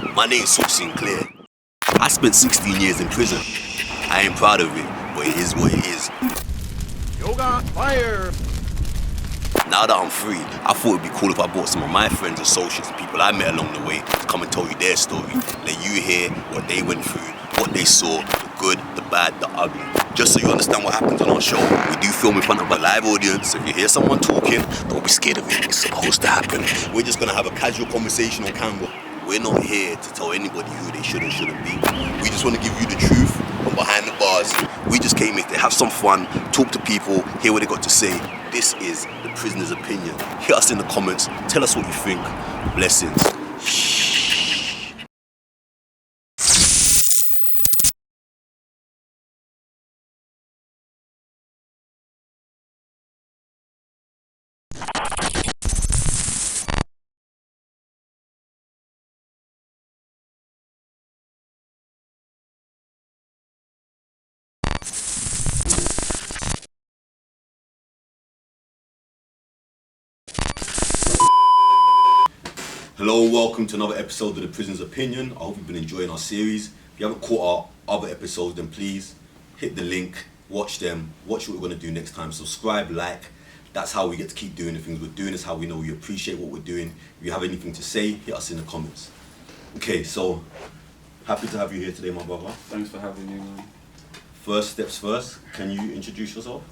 My name's Sinclair. I spent 16 years in prison. I ain't proud of it, but it is what it is. Yoga, fire! Now that I'm free, I thought it'd be cool if I brought some of my friends, associates, and people I met along the way to come and tell you their story. Let you hear what they went through, what they saw, the good, the bad, the ugly. Just so you understand what happens on our show, we do film in front of a live audience. If you hear someone talking, don't be scared of it. It's supposed to happen. We're just gonna have a casual conversation on camera. We're not here to tell anybody who they should or shouldn't be. We just want to give you the truth from behind the bars. We just came here to have some fun, talk to people, hear what they got to say. This is the prisoner's opinion. Hit us in the comments. Tell us what you think. Blessings. Hello and welcome to another episode of The Prisoner's Opinion. I hope you've been enjoying our series. If you haven't caught our other episodes, then please hit the link, watch them, watch what we're going to do next time. Subscribe, like. That's how we get to keep doing the things we're doing. It's how we know you appreciate what we're doing. If you have anything to say, hit us in the comments. Okay, so happy to have you here today, my brother. Thanks for having me, man. First steps first, can you introduce yourself?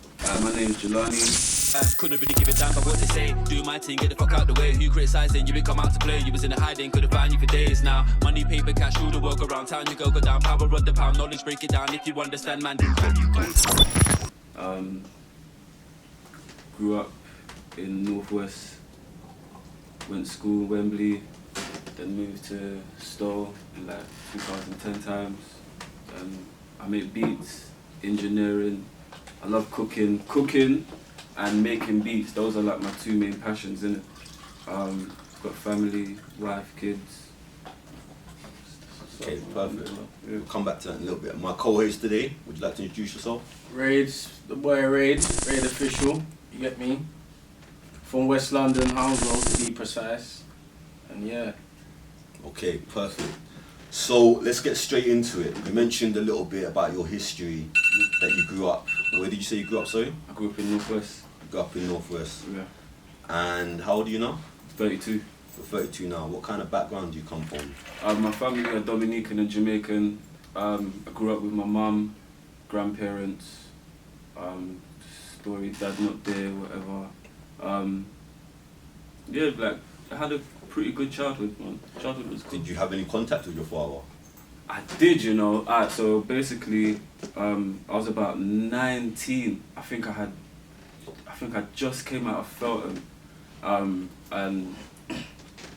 My name's Jahlani. Couldn't really give a damn about what they say. Do my thing, get the fuck out the way. Who criticizing? You been come out to play. You was in a hiding, could've found you for days now. Money, paper, cash, rule the world around town. You go down, power of the pound, knowledge, break it down. If you understand, man. Grew up in Northwest. Went to school in Wembley. Then moved to Stowe in like 2010 times. I make beats, engineering. I love cooking and making beats. Those are like my two main passions, innit? Got family, wife, kids. Okay, perfect. We'll come back to that in a little bit. My co-host today, would you like to introduce yourself? Raids, the boy Raid official, you get me? From West London, Hounslow to be precise. And yeah. Okay, perfect. So let's get straight into it. You mentioned a little bit about your history that you grew up. Where did you say you grew up, sorry? I grew up in Northwest. You grew up in Northwest. Yeah. And how old are you now? 32. You're 32 now. What kind of background do you come from? My family are Dominican and Jamaican. I grew up with my mum, grandparents, story dad not there, whatever. Yeah, like I had a pretty good childhood, man. Childhood was good. Did you have any contact with your father? I did, you know. So basically, I was about 19. I think I just came out of Felton, and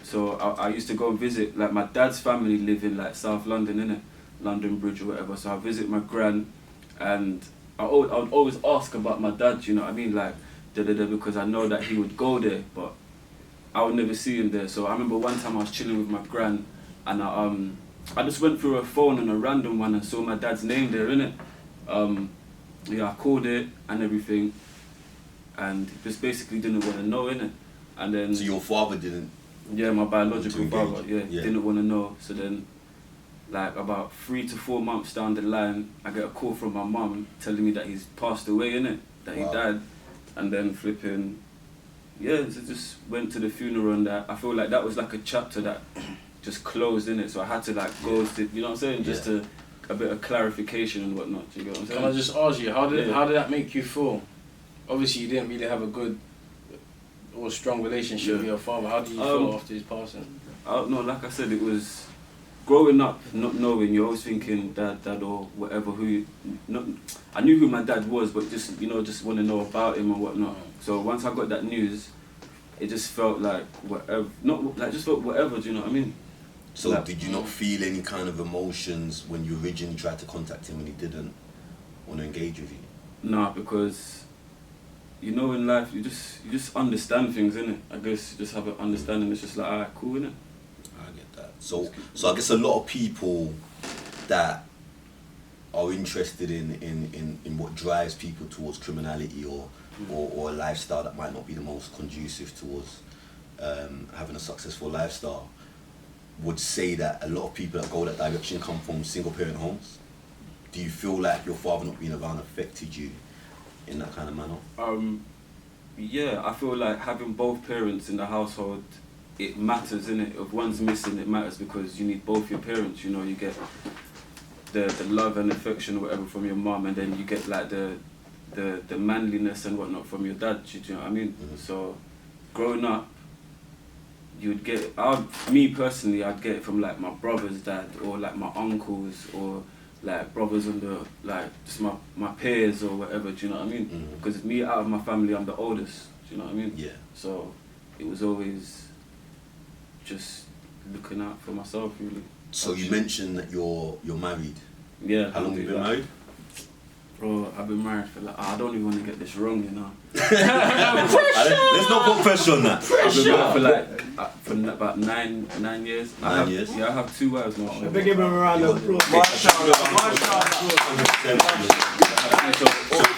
so I used to go and visit. Like my dad's family live in like South London, innit? London Bridge or whatever. So I visit my gran, and I would always ask about my dad. You know what I mean? Like because I know that he would go there, but I would never see him there. So I remember one time I was chilling with my gran, and I just went through her phone on a random one and saw my dad's name there, innit? Yeah, I called it and everything, and just basically didn't want to know, innit? And then. So your father didn't? Yeah, my biological father, yeah, yeah, didn't want to know. So then, like about 3 to 4 months down the line, I get a call from my mum telling me that he's passed away, innit? That he died, and then flipping. Yeah, so just went to the funeral, and that I feel like that was like a chapter that just closed, innit? So I had to like go to, you know what I'm saying, just to a bit of clarification and whatnot. Do you get what I'm saying? Can I just ask you, how did that make you feel? Obviously, you didn't really have a good or strong relationship with your father. How did you feel after his passing? No, like I said, it was growing up, not knowing. You're always thinking dad or whatever. I knew who my dad was, but just just want to know about him and whatnot. So once I got that news, it just felt like whatever. Not like just felt whatever. Do you know what I mean? So like, did you not feel any kind of emotions when you originally tried to contact him and he didn't want to engage with you? Nah, because in life you just understand things, innit? I guess you just have an understanding. It's just like, alright, cool, innit? I get that. So I guess a lot of people that are interested in what drives people towards criminality or a lifestyle that might not be the most conducive towards having a successful lifestyle, would say that a lot of people that go that direction come from single parent homes. Do you feel like your father not being around affected you in that kind of manner? Yeah, I feel like having both parents in the household, it matters, innit? If one's missing, it matters because you need both your parents. You know, you get the love and affection or whatever from your mum, and then you get like the manliness and whatnot from your dad. Do you know what I mean? Mm-hmm. So, growing up, you'd get me personally, I'd get it from like my brother's dad or like my uncles or like brothers on the like just my peers or whatever. Do you know what I mean? Because me out of my family, I'm the oldest. Do you know what I mean? Yeah. So it was always just looking out for myself, really. So you mentioned that you're married. Yeah. How long have you been married? Bro, I've been married for like, I don't even want to get this wrong, you know. Let's not put pressure on that. I've been married for about nine years. 9 years? Yeah, I have 2 wives now. Big give him a round of applause.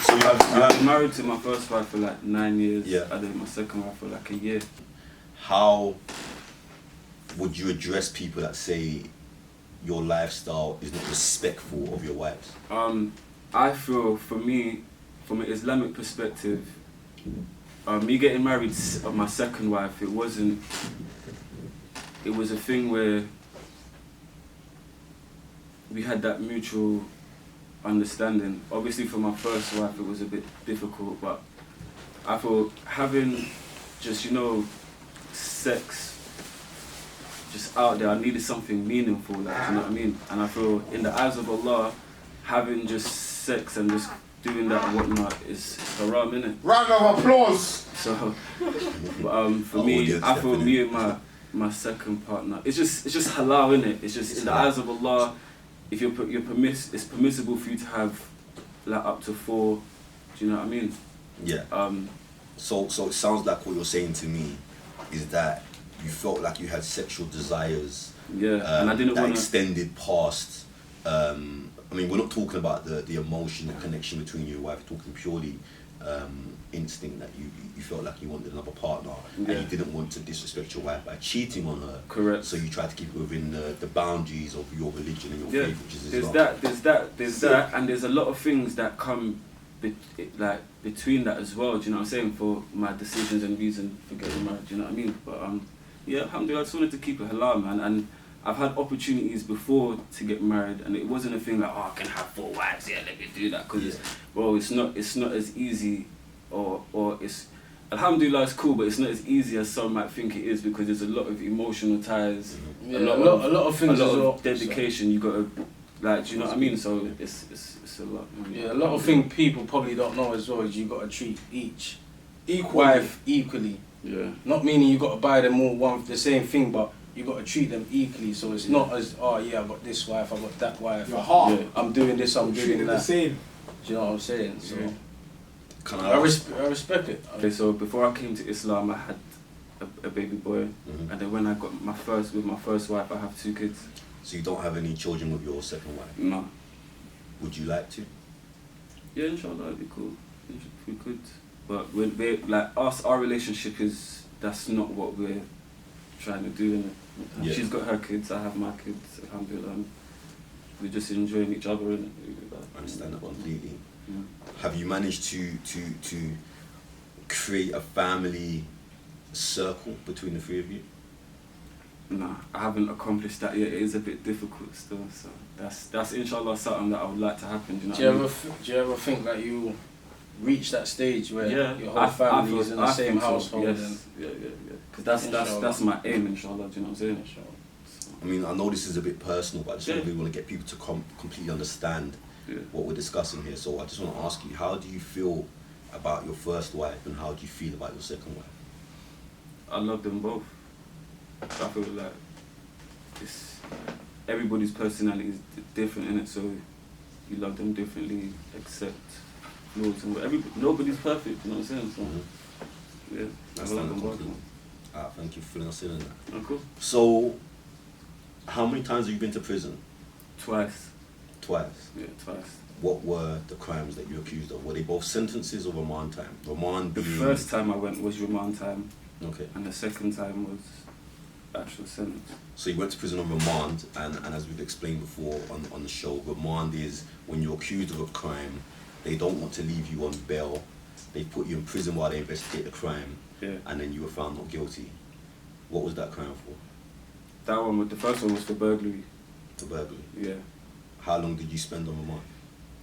So I've been married to my first wife for like 9 years. Yeah. And then my second wife for like a year. How would you address people that say your lifestyle is not respectful of your wives? I feel, for me, from an Islamic perspective, me getting married my second wife, it was a thing where we had that mutual understanding. Obviously for my first wife it was a bit difficult, but I feel having just, you know, sex just out there, I needed something meaningful, like, you know what I mean? And I feel in the eyes of Allah, having just sex and just doing that and whatnot is haram, innit? Round of applause. So, for me, I feel me and my second partner, it's just halal, innit? It's just in the eyes of Allah. If it's permissible for you to have like up to 4. Do you know what I mean? Yeah. So it sounds like what you're saying to me is that you felt like you had sexual desires. Yeah. And I didn't want to extended past. I mean, we're not talking about the emotion, the connection between you and your wife. We're talking purely instinct that you felt like you wanted another partner, and you didn't want to disrespect your wife by cheating on her. Correct. So you tried to keep it within the boundaries of your religion and your faith, which is there's Islam. there's that, and there's a lot of things that come between that as well. Do you know what I'm saying? For my decisions and reason for getting married. Do you know what I mean? But yeah, alhamdulillah, I just wanted to keep it halal, man. And I've had opportunities before to get married, and it wasn't a thing like, oh, I can have 4 wives, yeah, let me do that, because it's not as easy, or it's, alhamdulillah, it's cool, but it's not as easy as some might think it is, because there's a lot of emotional ties, a lot of things, a lot of dedication. You gotta, like, do you know what I mean? So it's a lot. Yeah, a lot of things people probably don't know as well is you gotta treat each wife equally. Yeah. Not meaning you gotta buy them all the same thing, but you got to treat them equally, so it's not as, oh yeah, I got this wife, I got that wife, I'm doing this, I'm doing that. The same. Do you know what I'm saying? So I respect it. Okay, so before I came to Islam, I had a baby boy, and then when I got my first wife, I have 2 kids. So you don't have any children with your second wife? No. Would you like to? Yeah, inshallah, it'd be cool. If we could, but we're like our relationship that's not what we're trying to do, innit? Yeah. She's got her kids, I have my kids, alhamdulillah. We're just enjoying each other, innit? I understand that completely. Yeah. Have you managed to create a family circle between the 3 of you? Nah, I haven't accomplished that yet. It is a bit difficult still, so that's inshallah something that I would like to happen. Do you know do you ever think that you reach that stage where your whole I family is in the same so, household? yes. Yeah. Because that's my aim, inshallah. Do you know what I'm saying? I mean, I know this is a bit personal, but I just really want to get people to completely understand what we're discussing here. So I just want to ask you, how do you feel about your first wife, and how do you feel about your second wife? I love them both. I feel like everybody's personality is different, innit? So you love them differently, accept flaws and nobody's perfect. You know what I'm saying? So yeah, That's I love them both. Thank you for filling us in on that. Oh, cool. So, how many times have you been to prison? Twice. Twice. Yeah, twice. What were the crimes that you were accused of? Were they both sentences or remand time? Remand The being... first time I went was remand time. Okay. And the second time was actual sentence. So you went to prison on remand, and as we've explained before on the show, remand is when you're accused of a crime, they don't want to leave you on bail, they put you in prison while they investigate the crime, and then you were found not guilty. What was that crime for? That one, the first one was for burglary. For burglary? Yeah. How long did you spend on remand?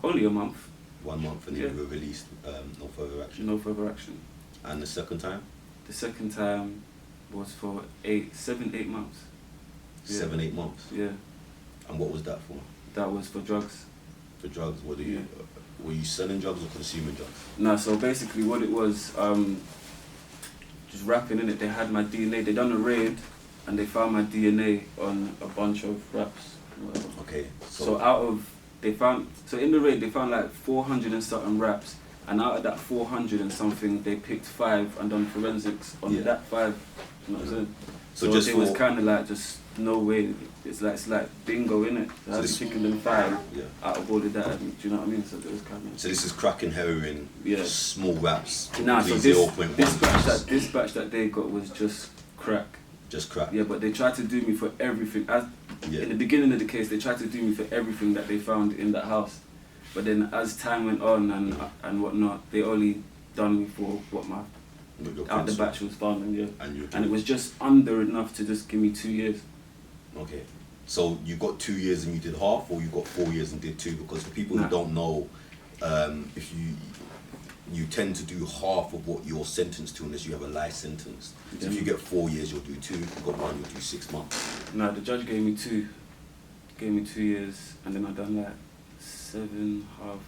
Only a month. 1 month, and then you were released, no further action? No further action. And the second time? The second time was for 7, 8 months. Yeah. 7, 8 months? Yeah. And what was that for? That was for drugs. For drugs? Were you selling drugs or consuming drugs? No, so basically what it was, just rapping in it, they had my DNA, they done a raid and they found my DNA on a bunch of raps. Okay. So in the raid they found like 400 and something raps, and out of that 400 and something they picked 5 and done forensics on that 5. You know what I'm saying? So just it was kind of like just no way. It's like bingo, innit? So I was picking them 5 out of all of that. Do you know what I mean? So it was kind of. So this is crack and heroin. Small raps. Nah, so this batch that they got was just crack. Just crack. Yeah, but they tried to do me for everything. In the beginning of the case, they tried to do me for everything that they found in that house. But then as time went on and whatnot, they only done me for what my out the batch was found in, and it was just under enough to just give me 2 years. Okay. So you got 2 years and you did half, or you got 4 years and did 2? Because for people who don't know, if you tend to do half of what you're sentenced to unless you have a life sentence. So if you get 4 years, you'll do 2. If you got 1, you'll do 6 months. No, the judge gave me 2. Gave me 2 years, and then I done like 7.5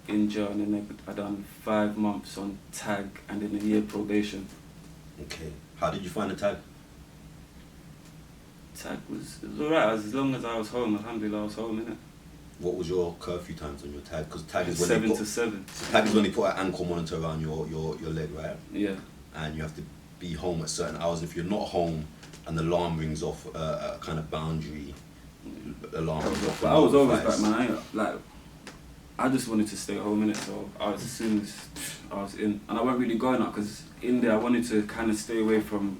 in jail, and then I done 5 months on tag, and then a year probation. Okay. How did you find the tag? Tag it was alright, as long as I was home. Alhamdulillah, I was home, innit? What was your curfew times on your tag? Because tag is when 7 to 7. Tag is when they put an ankle monitor around your leg, right? Yeah. And you have to be home at certain hours. If you're not home and the alarm rings off, a kind of boundary alarm rings off. But I was always back, man. I just wanted to stay home, innit? So as soon as I was in, and I wasn't really going out because in there I wanted to kind of stay away from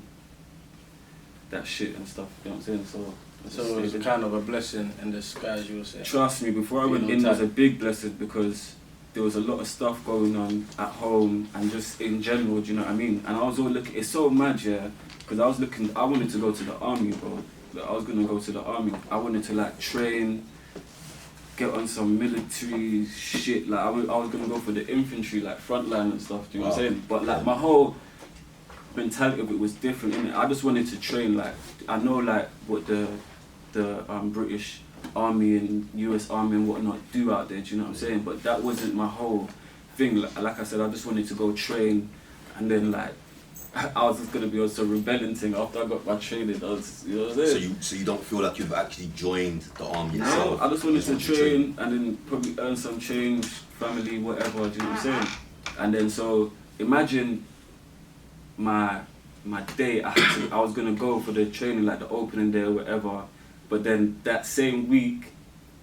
that shit and stuff. You know what I'm saying? So it was kind of a blessing in disguise, you were saying. Trust me, before I went in, it was a big blessing because there was a lot of stuff going on at home and just in general. Do you know what I mean? And I was all looking. It's so mad, yeah, because I wanted to go to the army, bro. I was gonna go to the army. I wanted to like train, get on some military shit. Like I was gonna go for the infantry, like frontline and stuff. Do you know what I'm saying? But like my whole mentality of it was different, innit? I just wanted to train. Like I know like what the British Army and US Army and whatnot do out there. Do you know what I'm saying? But that wasn't my whole thing. Like I said, I just wanted to go train, and then like I was just gonna be on some rebelling thing after I got my training. You know what I'm saying? So you don't feel like you've actually joined the army No, itself? I just wanted to train and then probably earn some change, family, whatever. Do you know what I'm saying? And then so imagine my day. I was gonna go for the training, like the opening day or whatever. But then that same week,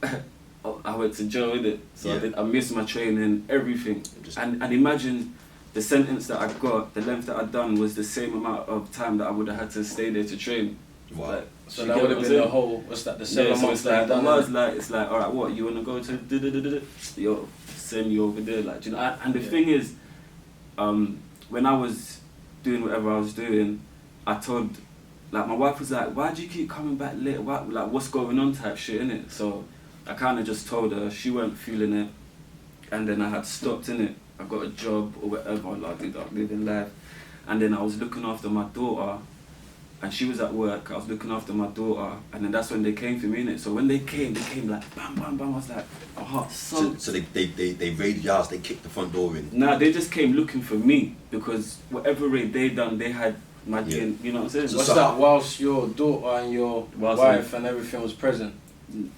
I went to jail, innit? So I missed my training, everything. And imagine the sentence that I got, the length that I'd done was the same amount of time that I would have had to stay there to train. Wow. Like, so that would have been the whole, what's that, the 7 months so that I'd done? It's like, alright, what, you want to go to yo, send you over there, like, do you know? And the thing is, when I was doing whatever I was doing, I told, like, my wife was like, why do you keep coming back late? Like, what's going on type shit, innit? So I kind of just told her, she weren't feeling it, and then I had stopped, innit? I got a job or whatever, like, living life, and then I was looking after my daughter, and she was at work. I was looking after my daughter, and then that's when they came for me, innit? So when they came like bam, bam, bam. I was like, my heart sunk. So they raided your house. They kicked the front door in. Nah, they just came looking for me because whatever raid they done, they had my DNA. You know what I'm saying? What's that? Whilst your daughter and your wife and everything was present.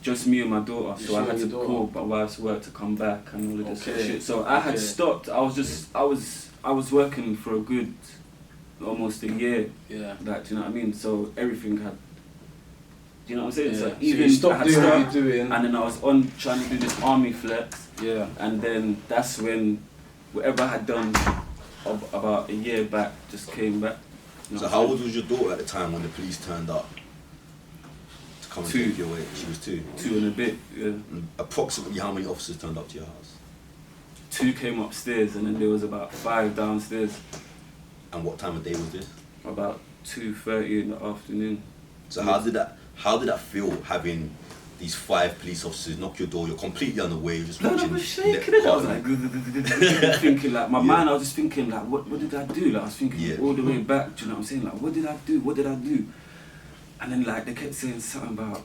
Just me and my daughter, so I had to call my wife's work to come back and all of this sort of shit. So I had stopped. I was working for a good almost a year. Yeah. Like, do you know what I mean? So everything had. Do you know what I'm saying? Yeah. So So even you stopped doing what you're doing, and then I was on trying to do this army flex. Yeah. And then that's when whatever I had done about a year back just came back. know So what how I'm old was your daughter at the time when the police turned up to come and 2. take you away? She was 2. saying? 2 and a bit, yeah. And approximately how many officers turned up to your house? 2 came upstairs and then there was about 5 downstairs. And what time of day was this? About 2:30 in the afternoon. So how did that feel, having these 5 police officers knock your door? You're completely unaware. You're just watching. I was shaking it. I was like, thinking like my mind. I was just thinking like, what did I do? Like I was thinking all the way back. Do you know what I'm saying? Like, what did I do? What did I do? And then like they kept saying something about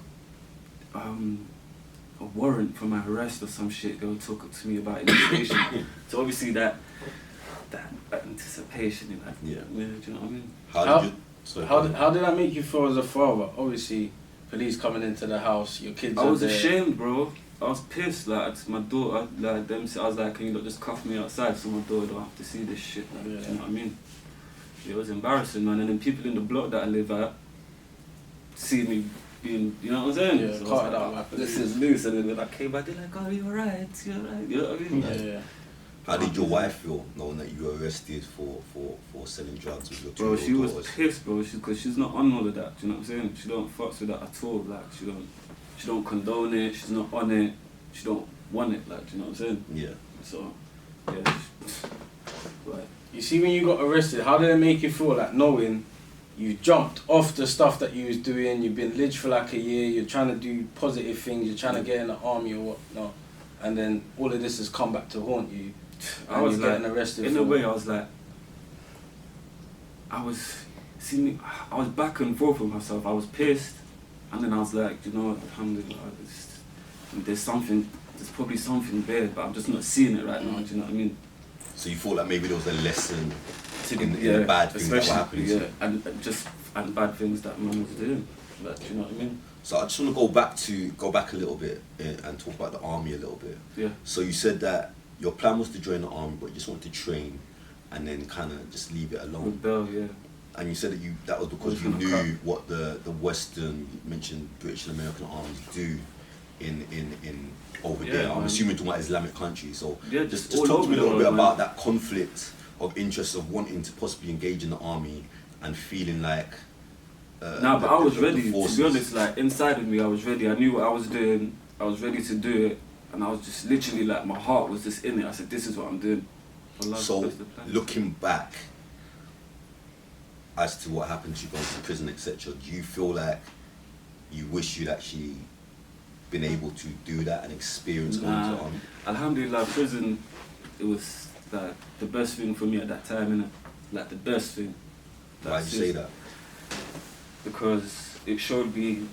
a warrant for my arrest or some shit. They were talking to me about investigation. So obviously that anticipation, you know. Yeah. Do you know what I mean? How did that make you feel as a father? Obviously, police coming into the house, your kids. I was are there. ashamed, bro. I was pissed. Like my daughter, like them. I was like, can you not just cuff me outside so my daughter don't have to see this shit? Like, do you know what I mean? It was embarrassing, man. And then people in the block that I live at see me being, you know what I'm saying? Yeah, so caught I was like, this is loose. And then they're like, okay, but they're like, oh, you're right, you're right. You know what I mean? Yeah. How did your wife feel knowing that you were arrested for selling drugs with your 2 Bro, she was daughters? pissed, bro. Because she's not on all of that. Do you know what I'm saying? She don't fucks with that at all. Like she don't condone it. She's not on it. She don't want it. Like, do you know what I'm saying? Yeah. So, yeah. Like, You see, when you got arrested, how did it make you feel? Like knowing you jumped off the stuff that you was doing. You've been lidged for like a year. You're trying to do positive things. You're trying to get in the army or whatnot, and then all of this has come back to haunt you. I was like, getting arrested in a way, I was like, I was back and forth with myself. I was pissed, and then I was like, you know what, alhamdulillah, there's probably something there, but I'm just not seeing it right now. Do you know what I mean? So you thought like maybe there was a lesson in the bad things that were happening. Yeah, and bad things that man was doing. Like, do you know what I mean? So I just want to go back a little bit and talk about the army a little bit. Yeah. So you said that your plan was to join the army, but you just wanted to train and then kind of just leave it alone. Rebel, yeah. And you said that was because you knew what the Western, you mentioned British and American armies do in over there. I'm assuming talking about Islamic countries. So yeah, just talk to me a little bit about that conflict of interest of wanting to possibly engage in the army and feeling like. But I was ready. To be honest, like inside of me, I was ready. I knew what I was doing. I was ready to do it, and I was just literally like my heart was just in it. I said, "This is what I'm doing." So looking back as to what happened to you going to prison, etc., do you feel like you wish you'd actually been able to do that and experience going to the army? Alhamdulillah, prison, it was like the best thing for me at that time, innit? Like the best thing. Why did you say that? Because it showed me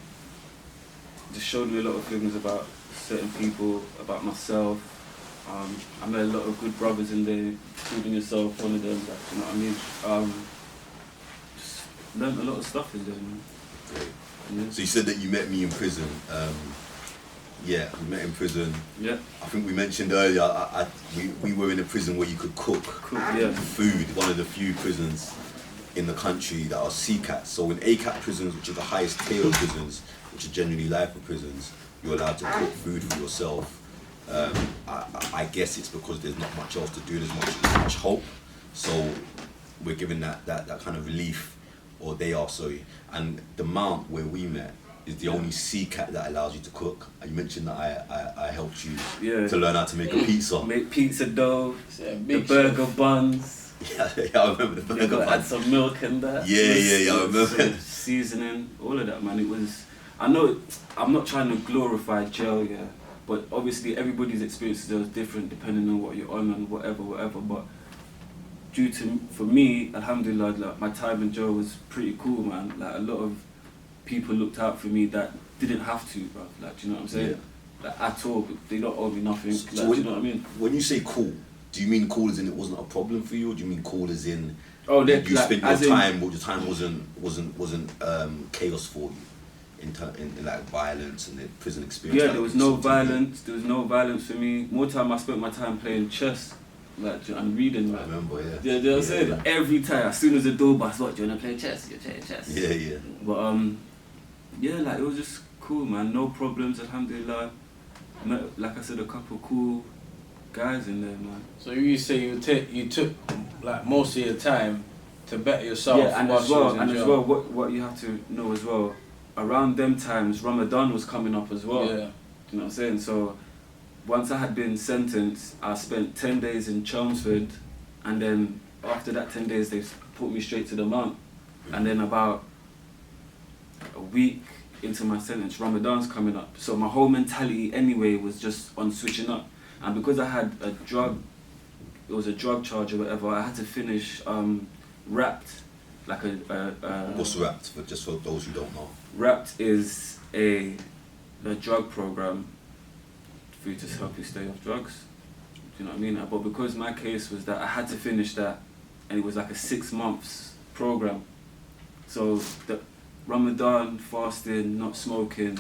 a lot of things about certain people, about myself. I met a lot of good brothers in there, including yourself, one of them, like, you know what I mean? Just learned a lot of stuff in there, man. Great. Yeah. So you said that you met me in prison. Yeah, we met in prison. Yeah. I think we mentioned earlier, we were in a prison where you could cook yeah. food, one of the few prisons in the country that are CCAT. So in ACAT prisons, which are the highest tier of prisons, which are generally life prisons, you're allowed to cook food for yourself. I guess it's because there's not much else to do, there's much hope. So we're given that kind of relief, or they are, sorry. And the Mount where we met is the only CCAT that allows you to cook. And you mentioned that I helped you to learn how to make a pizza. Make pizza dough, the burger buns. Yeah, I remember the burger buns. Add some milk in that. Yeah, I remember. Seasoning, all of that, man. It was, I know, I'm not trying to glorify jail, yeah, but obviously everybody's experiences are different depending on what you're on and whatever, but for me, alhamdulillah, like, my time in jail was pretty cool, man. Like, a lot of people looked out for me that didn't have to, bro. Like, do you know what I'm saying? Yeah. Like, at all, they don't owe me nothing. So like, do you know what I mean? When you say cool, do you mean cool as in it wasn't a problem for you, or do you mean cool as in you spent your time, but your time wasn't chaos for you in like violence and the prison experience? Yeah, there was no violence. There was no violence for me. More time I spent my time playing chess, like, and reading. Like. I remember, yeah. Yeah, you know what I'm saying? Like, every time, as soon as the door busts, what, do you wanna play chess? You're playing chess. Yeah. But yeah, like, it was just cool, man. No problems, alhamdulillah. Met, like I said, a couple cool guys in there, man. So you say you took like most of your time To better yourself. Yeah, and whilst as you was well, in and as jail. well, what you have to know as well, around them times, Ramadan was coming up as well. Yeah. You know what I'm saying? So once I had been sentenced, I spent 10 days in Chelmsford, and then after that 10 days, they put me straight to the Mount. And then about a week into my sentence, Ramadan's coming up. So my whole mentality anyway was just on switching up. And because I had it was a drug charge or whatever, I had to finish Wrapped, like What's Wrapped, for those who don't know? Wrapped is a drug program for you to help you stay off drugs. Do you know what I mean? But because my case was that I had to finish that, and it was like a 6 months program. So the Ramadan, fasting, not smoking,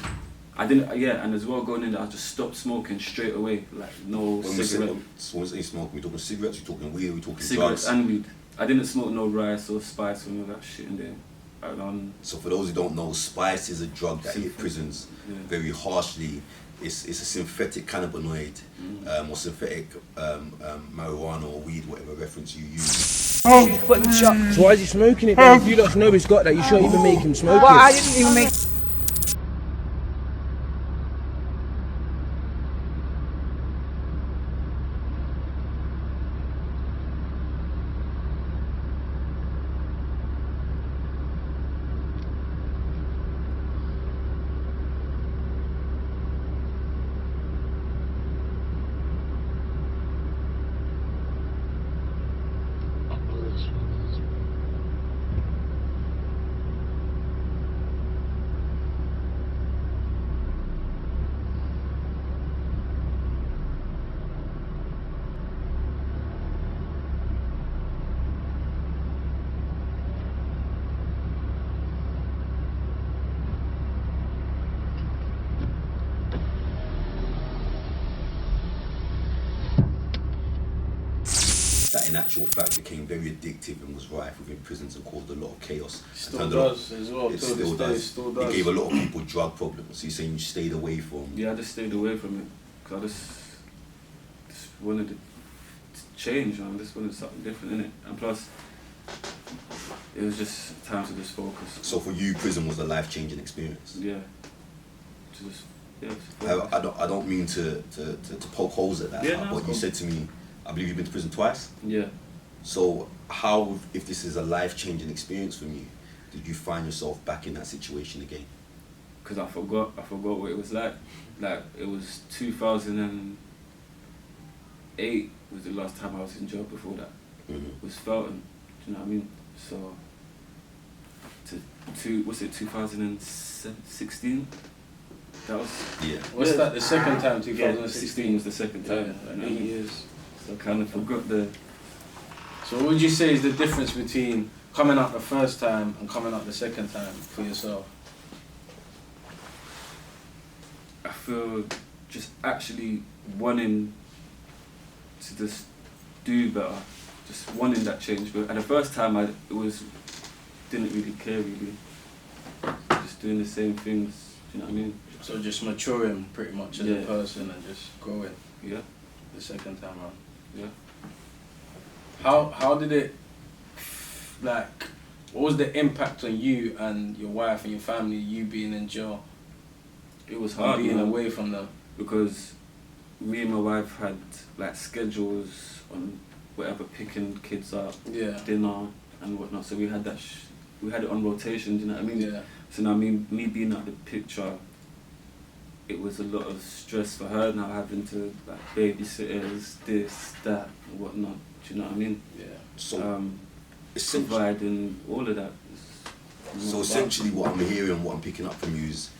I didn't. Yeah, and as well going in there, I just stopped smoking straight away. Like no cigarette. When we say smoking, we talking cigarettes, we talking weed, we talking Cigarettes drugs. and weed. I didn't smoke no rice or spice or all that shit in there. So for those who don't know, spice is a drug that hit prisons Yeah. very harshly. It's a synthetic cannabinoid or synthetic marijuana or weed, whatever reference you use. So why is he smoking it then? If you don't know he's got that, you shouldn't even make him smoke Well, it. I didn't even make. That in actual fact became very addictive and was rife within prisons and caused a lot of chaos. Still does as well. It Till this still day, does. still It does. gave a lot of people drug problems. So you're saying you stayed away from. Yeah, I just stayed away from it because I just wanted it to change. I just wanted something different in it, and plus, it was just time to just focus. So for you, prison was a life-changing experience. Yeah, to just focus. I don't mean to poke holes at that, Yeah, no, but it's you cool. said to me, I believe you've been to prison twice. Yeah. So how, if this is a life-changing experience for you, did you find yourself back in that situation again? Because I forgot what it was like. Like, it was 2008 was the last time I was in jail. Before that was Felton. Do you know what I mean? So, what's it, 2016? That was... Yeah. What's that, the second time, 2016 2016? was the second time. Yeah, you know? 8 years. So I kind of forgot the... So what would you say is the difference between coming out the first time and coming out the second time for yourself? I feel just actually wanting to just do better, just wanting that change. But at the first time, didn't really care really, just doing the same things. Do you know what I mean? So just maturing pretty much as a Yeah. person and just growing Yeah, the second time around. yeah. How did it, like, what was the impact on you and your wife and your family, you being in jail? It was And hard, being man, away from them. because me and my wife had like schedules on whatever, picking kids up, Yeah. dinner and whatnot. So we had that. We had it on rotation. Do you know what I mean? Yeah. So now me being out of the picture, it was a lot of stress for her now, having to like babysitters, this, that, and whatnot. Do you know what I mean? Yeah. So essentially, Providing all of that. so essentially what I'm hearing, what I'm picking up from you is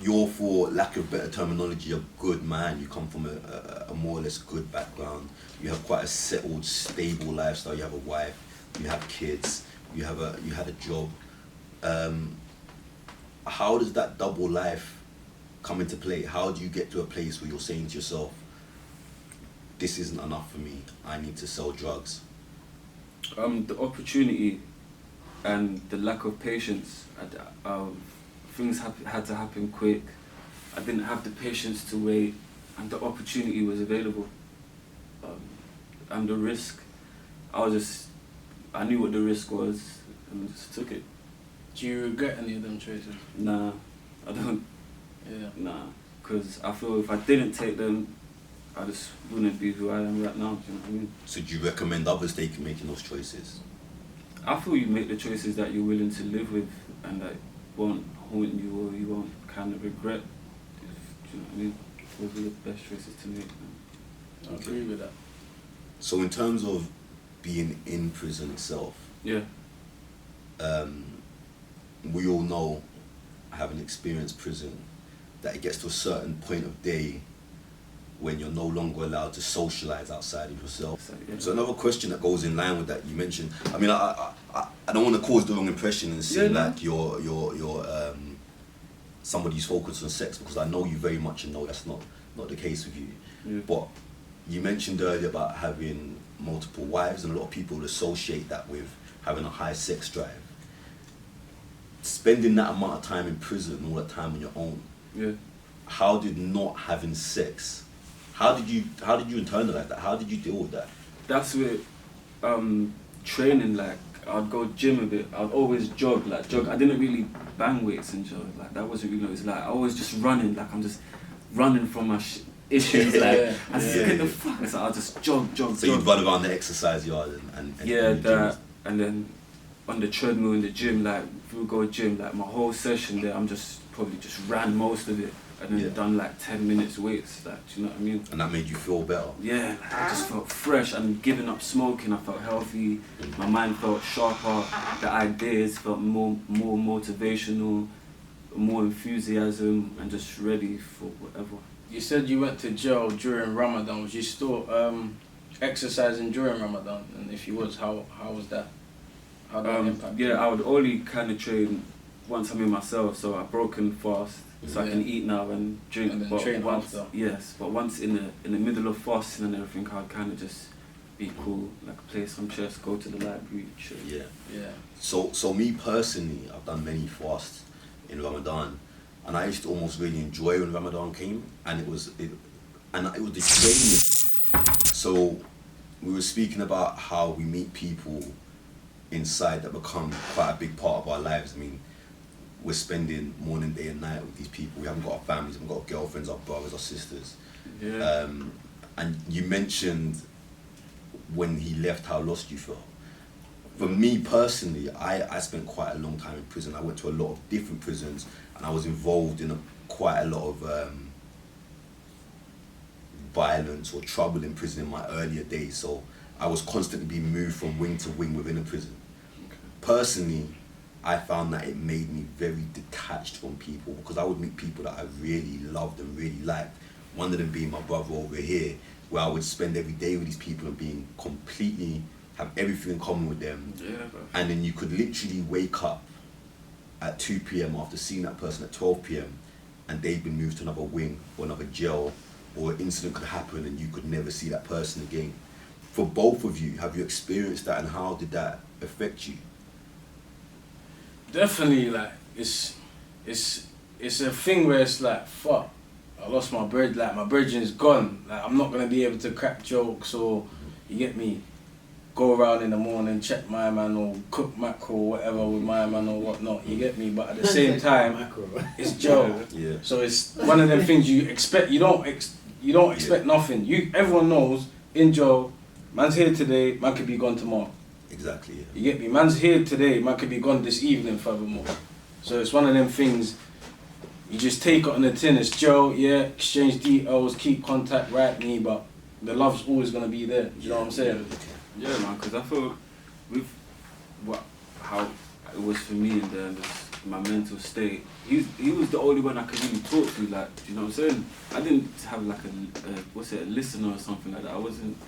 you're, for lack of better terminology, a good man. You come from a more or less good background. You have quite a settled, stable lifestyle. You have a wife, you have kids, you had a job. How does that double life come into play? How do you get to a place where you're saying to yourself, this isn't enough for me, I need to sell drugs? The opportunity and the lack of patience. Things had to happen quick. I didn't have the patience to wait, and the opportunity was available. And the risk, I was just I knew what the risk was and just took it. Do you regret any of them choices? Nah, I don't. Yeah. Nah, because I feel if I didn't take them, I just wouldn't be who I am right now. Do you know what I mean? So do you recommend others making those choices? I feel you make the choices that you're willing to live with and that won't haunt you or you won't kind of regret. Do you know what I mean? Those are the best choices to make. I agree with that. So in terms of being in prison itself, Yeah. We all know, having experienced prison, that it gets to a certain point of day when you're no longer allowed to socialize outside of yourself. So another question that goes in line with that, you mentioned, I mean, I don't want to cause the wrong impression and seem like you're somebody who's focused on sex, because I know you very much and know that's not the case with you. Yeah. But you mentioned earlier about having multiple wives, and a lot of people associate that with having a high sex drive. Spending that amount of time in prison, all that time on your own, Yeah. how did not having sex, how did you internalize that? How did you deal with that? That's with training, like I'd go gym a bit, I'd always jog. I didn't really bang weights and jog, like that wasn't really, it was like I was just running, like I'm just running from my issues, like I just get the fuck, so I'll just jog. So you'd run around the exercise yard and yeah, that, and then on the treadmill in the gym, like if we go gym, like my whole session there, I'm just probably just ran most of it, and then done like 10 minutes weights, like, do you know what I mean? And that made you feel better? Yeah, like, I just felt fresh, and giving up smoking, I felt healthy, my mind felt sharper, the ideas felt more motivational, more enthusiasm, and just ready for whatever. You said you went to jail during Ramadan. Was you still exercising during Ramadan? And if you was, how was that? How did that impact you? Yeah, I would only kind of train once I'm in myself, so I broken fast, so I can eat now and drink. And then but train once, after. yes, but once in the middle of fasting and everything, I'd kind of just be cool, like play some chess, go to the library, chill. Yeah. Yeah. So me personally, I've done many fasts in Ramadan, and I used to almost really enjoy when Ramadan came, and it was the training. So we were speaking about how we meet people inside that become quite a big part of our lives. I mean, we're spending morning, day and night with these people. We haven't got our families, we haven't got our girlfriends, our brothers, our sisters. Yeah. And you mentioned when he left how lost you felt. For me personally, I spent quite a long time in prison. I went to a lot of different prisons, and I was involved in quite a lot of violence or trouble in prison in my earlier days. So I was constantly being moved from wing to wing within a prison. Okay. Personally, I found that it made me very detached from people, because I would meet people that I really loved and really liked. One of them being my brother over here, where I would spend every day with these people and have everything in common with them. Yeah, bro. And then you could literally wake up at 2 p.m. after seeing that person at 12 p.m. and they've been moved to another wing or another jail, or an incident could happen and you could never see that person again. For both of you, have you experienced that, and how did that affect you? Definitely, like it's a thing where it's like, fuck, I lost my bread, like my bridging's gone, like I'm not gonna be able to crack jokes, or you get me, go around in the morning, check my man, or cook mackerel or whatever with my man or whatnot, you get me, but at the same time it's jail. Yeah. So it's one of them things you expect, you don't expect nothing. Everyone knows in jail, man's here today, man could be gone tomorrow. Exactly, yeah. You get me? Man's here today, man could be gone this evening furthermore. So it's one of them things, you just take it on the tin, it's jail, yeah, exchange details, keep contact, write me, but the love's always going to be there, you know what I'm saying? Yeah, man, because I feel with how it was for me and then my mental state, he was the only one I could really talk to, like, do you know what I'm saying? I didn't have like a listener or something like that. I wasn't,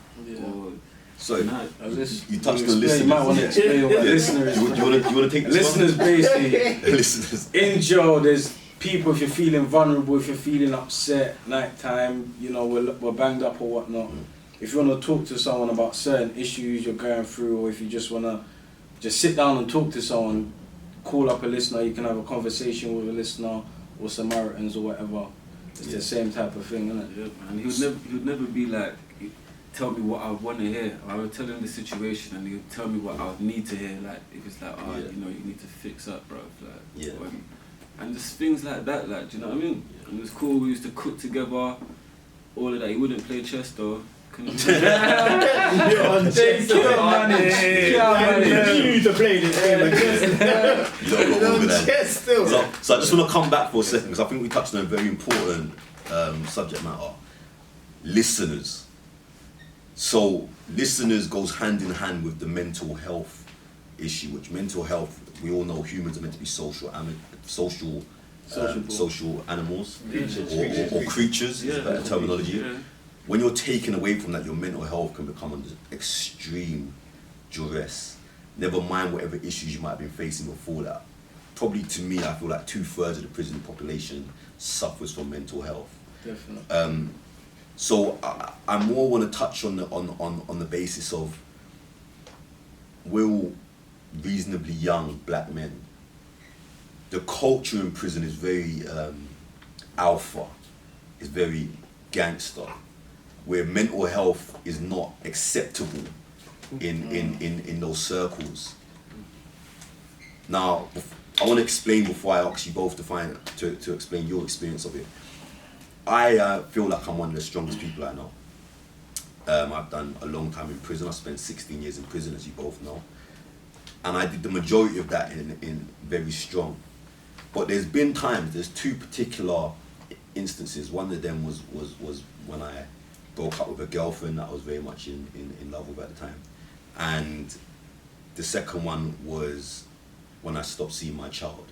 So you touched on listeners. You might want to explain what a listener is. You want to take this listeners one? basically, Listeners. in jail, there's people, if you're feeling vulnerable, if you're feeling upset, nighttime, you know, we're banged up or whatnot. If you want to talk to someone about certain issues you're going through, or if you just want to just sit down and talk to someone, call up a listener, you can have a conversation with a listener or Samaritans or whatever. It's the same type of thing, isn't it? Yeah, man. He would never be like, tell me what I would want to hear. I would tell him the situation, and he would tell me what I would need to hear. Like if it's like, oh, you know, you need to fix up, bro. Like, and just things like that. Like, do you know what I mean? And it was cool. We used to cook together. All of that. He wouldn't play chess though. You're on chess. You need to play this game of chess. You don't go over there. Chess still. So I just want to come back for a second because I think we touched on a very important subject matter. Listeners. So listeners goes hand in hand with the mental health issue, which mental health, we all know humans are meant to be social animals or creatures, is a better terminology. Yeah. When you're taken away from that, your mental health can become under extreme duress. Never mind whatever issues you might have been facing before that. Probably to me, I feel like 2/3 of the prison population suffers from mental health. Definitely. So I more want to touch on the basis of, will reasonably young black men, the culture in prison is very alpha, is very gangster, where mental health is not acceptable in those circles. Now, I want to explain before I ask you both to explain your experience of it. I feel like I'm one of the strongest people I know. I've done a long time in prison. I spent 16 years in prison, as you both know. And I did the majority of that in very strong. But there's been times, there's two particular instances. One of them was when I broke up with a girlfriend that I was very much in love with at the time. And the second one was when I stopped seeing my child.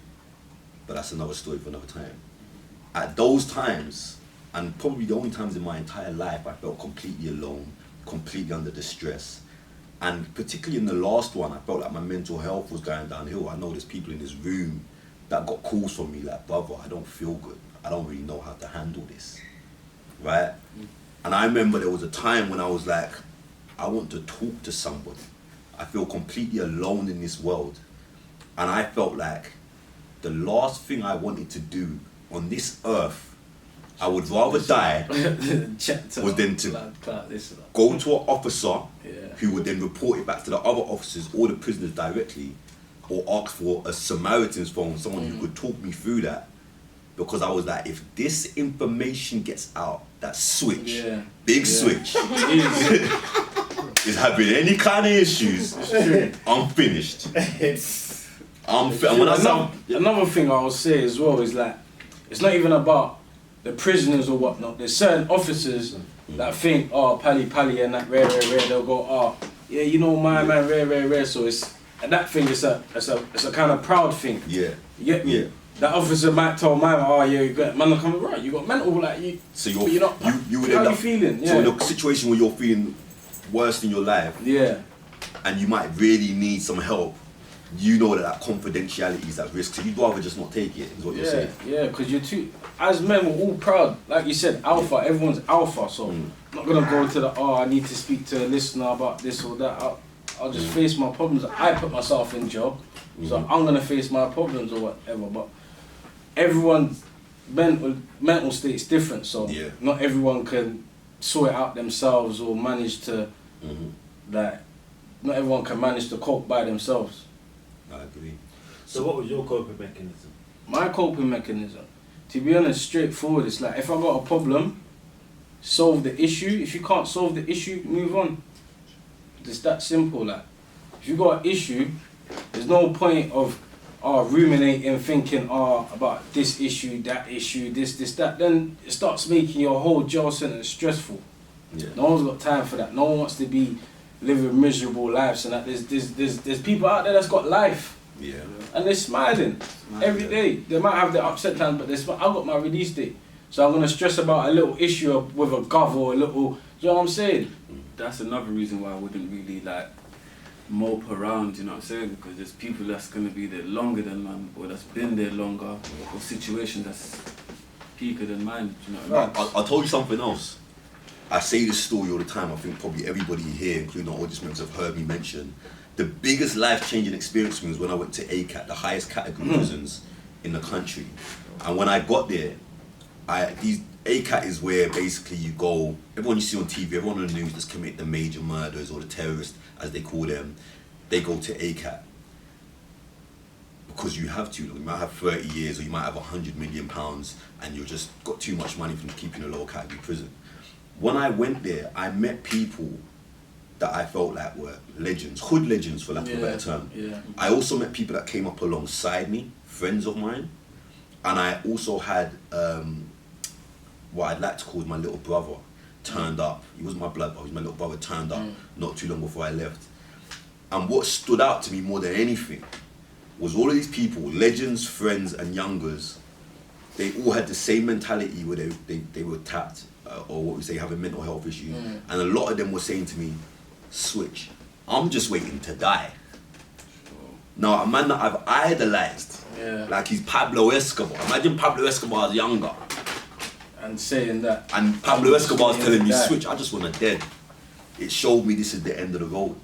But that's another story for another time. At those times, and probably the only times in my entire life, I felt completely alone, completely under distress. And particularly in the last one, I felt like my mental health was going downhill. I know there's people in this room that got calls from me like, brother, I don't feel good. I don't really know how to handle this, right? And I remember there was a time when I was like, I want to talk to somebody. I feel completely alone in this world. And I felt like the last thing I wanted to do on this earth, I would rather die, was then to go to an officer who would then report it back to the other officers or the prisoners directly, or ask for a Samaritan's phone, someone who could talk me through that. Because I was like, if this information gets out, that switch, big switch, is having any kind of issues, I'm finished. Another thing I will say as well is like, it's not even about the prisoners or whatnot. There's certain officers that think, oh, pally and that rare, they'll go, oh, yeah, you know my man, rare. So it's, and that thing is a kind of proud thing. Yeah. You get me? Yeah. That officer might tell my man, oh yeah, you got man coming right, you got mental, like you. So you're not. You would end how up, you feeling? Yeah. So in a situation where you're feeling worse in your life, and you might really need some help, you know that confidentiality is at risk, so you'd rather just not take it, is what you're saying. Yeah, because you're too, as men, we're all proud. Like you said, alpha, everyone's alpha, so I'm not going to go to the, oh, I need to speak to a listener about this or that. I'll just face my problems. I put myself in job, so I'm going to face my problems or whatever, but everyone's mental state's different, so not everyone can sort it out themselves or manage to, like, not everyone can manage to cope by themselves. I agree. So what was your coping mechanism? My coping mechanism, to be honest, straightforward. It's like, if I got a problem, solve the issue. If you can't solve the issue, move on. It's that simple. Like, if you got an issue, there's no point of ruminating, thinking about this issue, that issue, this, that. Then it starts making your whole jail sentence stressful. Yeah. No one's got time for that. No one wants to be living miserable lives, and that there's people out there that's got life. Yeah. And they're smiling every day. They might have their upset times, but I've got my release date. So I'm gonna stress about a little issue with a gov or a little, you know what I'm saying? That's another reason why I wouldn't really like mope around, you know what I'm saying? Because there's people that's gonna be there longer than mine, or that's been there longer, or situations that's peaker than mine, you know what I mean? I'll tell you something else. I say this story all the time. I think probably everybody here, including the audience members, have heard me mention. The biggest life-changing experience for me was when I went to ACAT, the highest category prisons in the country. And when I got there, ACAT is where basically you go, everyone you see on TV, everyone on the news that's commit the major murders or the terrorists, as they call them, they go to ACAT. Because you have to, you might have 30 years or you might have £100 million and you've just got too much money from keeping a low category prison. When I went there, I met people that I felt like were legends, hood legends for lack of a better term. Yeah. I also met people that came up alongside me, friends of mine, and I also had what I'd like to call my little brother turned up. He wasn't my blood brother, he was my little brother turned up not too long before I left. And what stood out to me more than anything was all of these people, legends, friends and youngers, they all had the same mentality where they were tapped, or what we say, having mental health issues. And a lot of them were saying to me, switch, I'm just waiting to die. Now, a man that I've idolized, like he's Pablo Escobar. Imagine Pablo Escobar's younger. And saying that. And Pablo Escobar's telling me, switch, I just want to dead. It showed me this is the end of the road.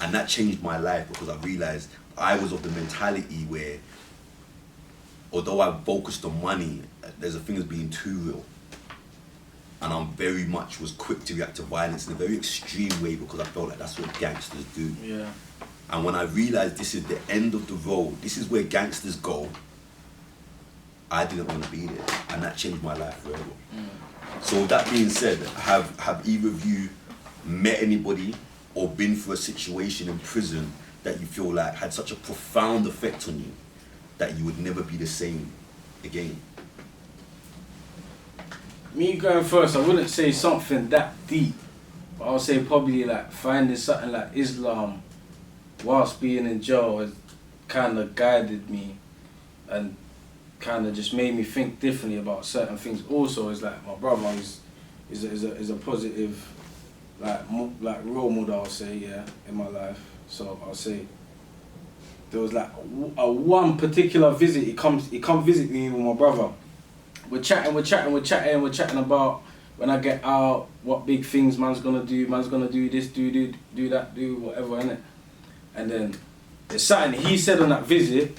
And that changed my life because I realized I was of the mentality where, although I focused on money, there's a thing as being too real. And I'm very much was quick to react to violence in a very extreme way because I felt like that's what gangsters do. Yeah. And when I realized this is the end of the road, this is where gangsters go, I didn't want to be there. And that changed my life forever. So with that being said, have either of you met anybody or been through a situation in prison that you feel like had such a profound effect on you that you would never be the same again? Me going first, I wouldn't say something that deep, but I'll say probably like finding something like Islam whilst being in jail has kind of guided me and kind of just made me think differently about certain things. Also, it's like my brother is a positive like role model, I'll say, in my life. So I'll say there was like a one particular visit. He come visit me with my brother. We're chatting about when I get out, what big things man's gonna do this, do that, do whatever, innit? And then there's something he said on that visit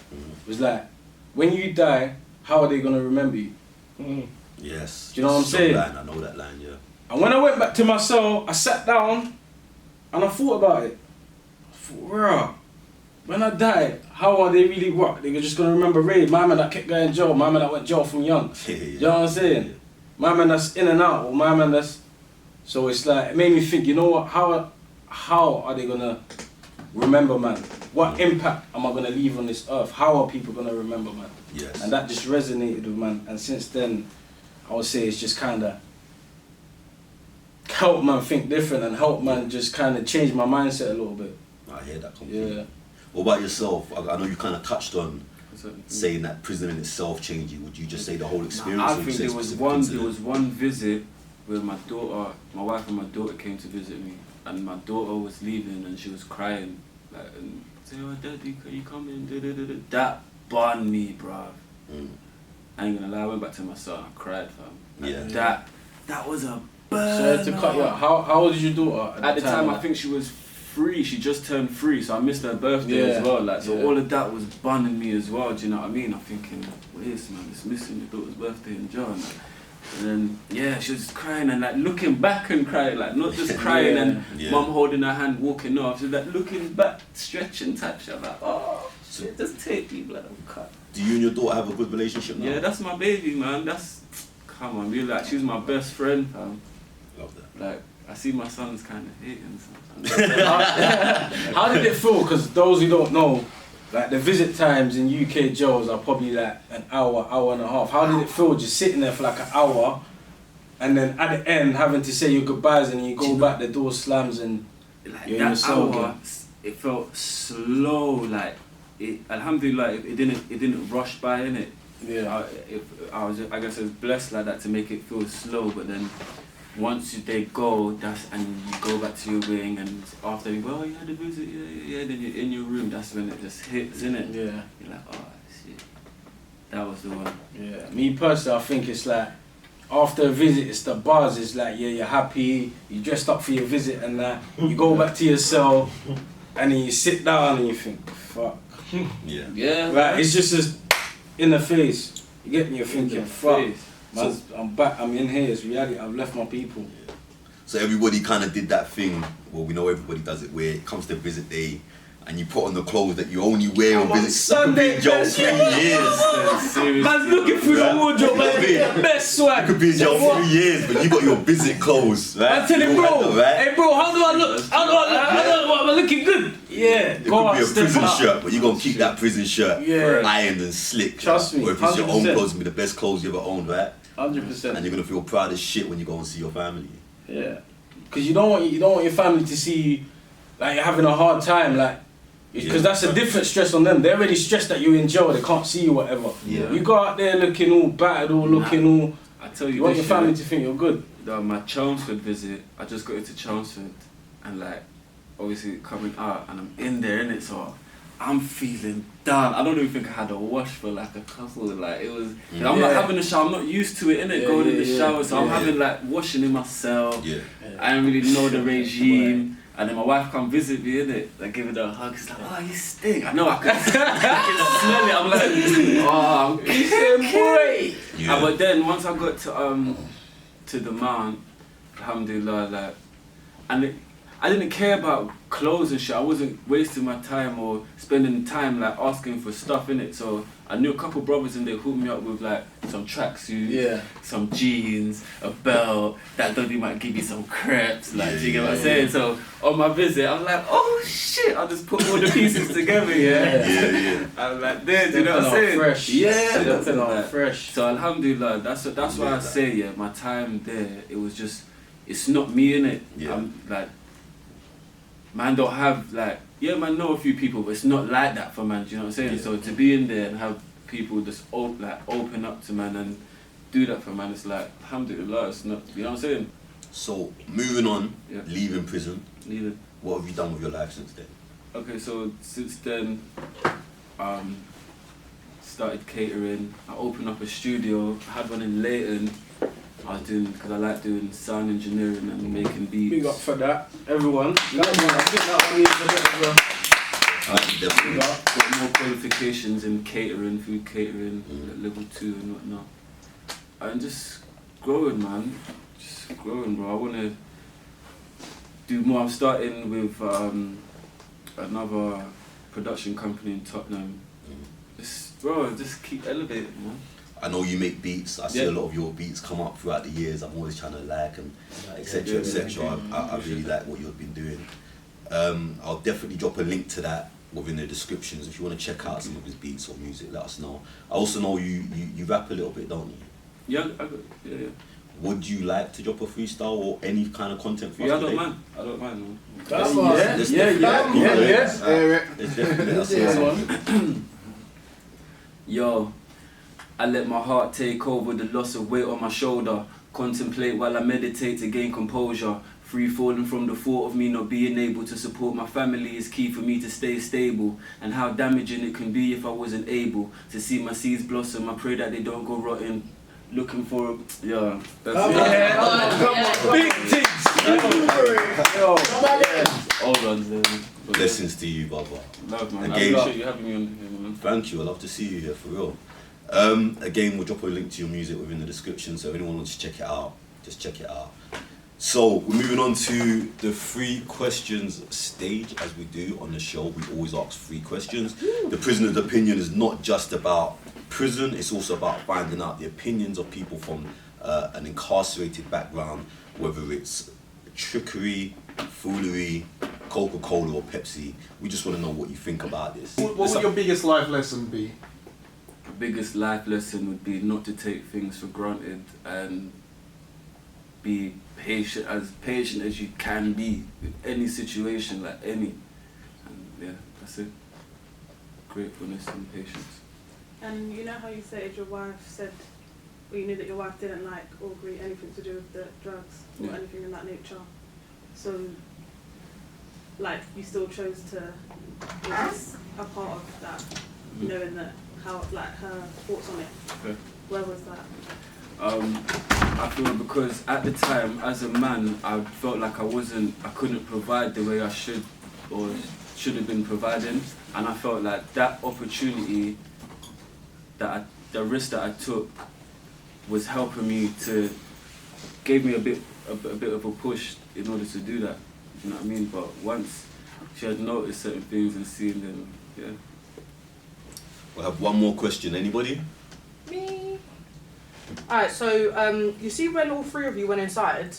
was like, when you die, how are they gonna remember you? Yes. Do you know what I'm saying? Line, I know that line, yeah. And when I went back to my cell, I sat down and I thought about it. I thought, rah, when I die, how are they really what? They're just gonna remember Ray, my man that kept going jail, my man that went jail from young. You know what I'm saying? Yeah. My man that's in and out, or my man that's... So it's like, it made me think, you know what, how are they gonna remember, man? What impact am I gonna leave on this earth? How are people gonna remember, man? Yes. And that just resonated with man. And since then, I would say it's just kinda help man think different and help man just kinda change my mindset a little bit. I hear that completely. Yeah. What about yourself? I know you kind of touched on saying that prison in itself changed you. Would you just say the whole experience? I think there was one visit where my wife and my daughter came to visit me, and my daughter was leaving and she was crying, like, and say, "Oh, Daddy, can you come in?" That burned me, bruv. I ain't gonna lie, I went back to my son, I cried, fam. Yeah. That was a burn. So I had to cut you out. How old is your daughter at the time? I think she was 3, she just turned 3, so I missed her birthday as well. Like, so all of that was bunning me as well. Do you know what I mean? I'm thinking, wait, man, it's missing your daughter's birthday in John. And then she was crying and like looking back and crying, like not just crying and mum holding her hand walking off. She was like looking back, stretching type shit. I'm like, oh shit, just take me, blood, I'm cut. Do you and your daughter have a good relationship now? Yeah, that's my baby, man. Come on, really, like, she's my best friend, fam. Love that. Like, I see my son's kind of hating sometimes. How did it feel? Because those who don't know, like the visit times in UK jails are probably like an hour and a half. How did it feel just sitting there for like an hour and then at the end having to say your goodbyes and you go back, the door slams and like you're in your cell again? It felt slow, like, alhamdulillah, it didn't rush by, innit? Yeah. I guess I was blessed like that to make it feel slow, but then once they go, and you go back to your wing, and after you go, oh, you had a visit, then you're in your room, that's when it just hits, innit? Yeah. You're like, oh, shit. That was the one. Yeah. Me personally, I think it's like, after a visit, it's the buzz, it's like, you're happy, you dressed up for your visit and that, you go back to your cell, and then you sit down and you think, fuck. Yeah. Yeah. Right, it's just as in the face, you get me, you're thinking, fuck. I'm back. I'm in here. It's reality. I've left my people. So everybody kind of did that thing. Well, we know everybody does it where it comes to visit day, and you put on the clothes that you only wear on visit. Sunday, you could be in jail 3 years. Man's looking through the wardrobe, man. The best swag. You could be in jail 3 years, but you got your visit clothes, right? I tell him, bro. Right? Hey, bro, how do I look? Am I looking good? Yeah. It could be a prison shirt, but you're gonna keep that prison shirt ironed and slick. Trust me. Or if it's your own 100%. clothes, it'll be the best clothes you ever owned, right? 100%. And you're gonna feel proud as shit when you go and see your family. Yeah. Because you don't want your family to see you like you're having a hard time, like. Because that's a different stress on them. They're already stressed that you're in jail. They can't see you, whatever. Yeah. You go out there looking all battered, all looking all. I tell you, You want this your family year, to think you're good. my Chelmsford visit, I just got into Chelmsford, and like, obviously coming out, and I'm in there, innit, so I'm feeling down. I don't even think I had a wash for like a couple, like, it was, I'm not having a shower, I'm not used to it, innit, going in the shower, so I'm having like, washing in myself, I don't really know the regime. And then my wife come visit me, innit? Like, giving her a hug. It's like, oh, you stink. I know, I can smell it. I'm like, oh, I'm cooking. Yeah. But then, once I got to the mount, alhamdulillah, like, and I didn't care about clothes and shit. I wasn't wasting my time or spending time, like, asking for stuff, innit? So I knew a couple brothers and they hooked me up with, like, some tracksuits, some jeans, a belt, that dodgy might give you some crepes, like, do you get what I'm saying? So on my visit, I'm like, oh shit, I just put all the pieces together, I'm like, there, do you know what I'm saying? Fresh. Like, fresh. So alhamdulillah, that's why I say, my time there, it was just, it's not me, innit? I'm like, man don't have like, man know a few people, but it's not like that for man, do you know what I'm saying? So to be in there and have people just open up to man and do that for man, it's like, alhamdulillah, it's not, you know what I'm saying? So, moving on, leaving prison, Leaving. what have you done with your life since then? Okay, so since then, started catering, I opened up a studio, I had one in Leighton, I was doing, because I like doing sound engineering and making beats. Big up for that, everyone. I think that one needs a bit of a... Definitely. Got more qualifications in catering, food catering, level 2 and whatnot. And just growing, man. Just growing, bro. I want to do more. I'm starting with another production company in Tottenham. Just keep elevating, man. I know you make beats. I see a lot of your beats come up throughout the years. I'm always trying to like and etc. etc. I really like what you've been doing. I'll definitely drop a link to that within the descriptions. If you want to check out some of his beats or music, let us know. I also know you rap a little bit, don't you? Yeah, Would you like to drop a freestyle or any kind of content for us I today? don't mind, man. Let's definitely. Yo, I let my heart take over, the loss of weight on my shoulder. Contemplate while I meditate to gain composure. Free falling from the thought of me not being able to support my family is key for me to stay stable. And how damaging it can be if I wasn't able to see my seeds blossom. I pray that they don't go rotten. Looking for that's it. Big things. Yo. Hold on, then. Blessings to you, Baba. Love, man. I Again, appreciate you having me on here, man. thank you. I love to see you here for real. Again, we'll drop a link to your music within the description, so if anyone wants to check it out, just check it out. So we're moving on to the 3 questions stage. As we do on the show, we always ask 3 questions. The prisoner's opinion is not just about prison, it's also about finding out the opinions of people from an incarcerated background, whether it's trickery, foolery, Coca-Cola or Pepsi. We just want to know what you think about this. What would your biggest life lesson be? The biggest life lesson would be not to take things for granted and be patient as you can be with any situation, like any. And that's it. Gratefulness and patience. And you know how you said your wife said, or you knew that your wife didn't like or agree anything to do with the drugs or anything in that nature. So, like, you still chose to be a part of that, knowing that how, like, her thoughts on it. Okay. Where was that? I feel because at the time, as a man, I felt like I couldn't provide the way I should or should have been providing, and I felt like that opportunity, the risk that I took, was helping me to, gave me a bit of a push in order to do that. You know what I mean? But once she had noticed certain things and seen them, yeah. We'll have one more question. Anybody? Me. Alright, so you see when all three of you went inside,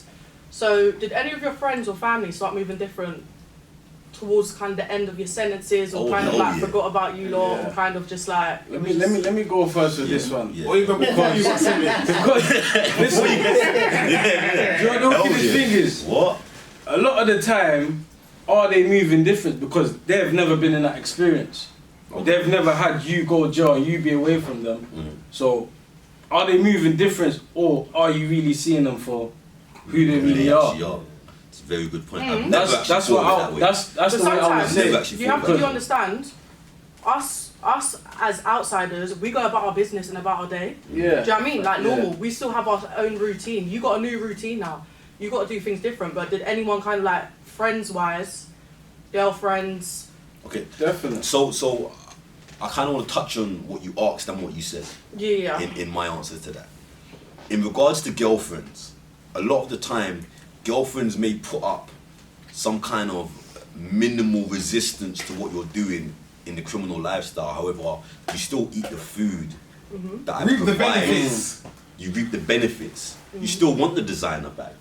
so did any of your friends or family start moving different towards kind of the end of your sentences, or kind of like forgot about you lot, or kind of just like... Let me go first with this one. Yeah. Or even because... because listen, do you know what the thing is? What? A lot of the time, are they moving different because they've never been in that experience. They've never had you go jail and you be away from them. So, are they moving different, or are you really seeing them for who they really are? It's a very good point. That's the way I would say. You have to understand, us as outsiders, we go about our business and about our day. Yeah. Do you know what I mean? Like normal, we still have our own routine. You got a new routine now. You got to do things different. But did anyone kind of like friends-wise, girlfriends? Okay, definitely. So I kind of want to touch on what you asked and what you said. Yeah. In my answer to that, in regards to girlfriends, a lot of the time, girlfriends may put up some kind of minimal resistance to what you're doing in the criminal lifestyle. However, you still eat the food that I Reap the provide. benefits. You reap the benefits. You still want the designer bag.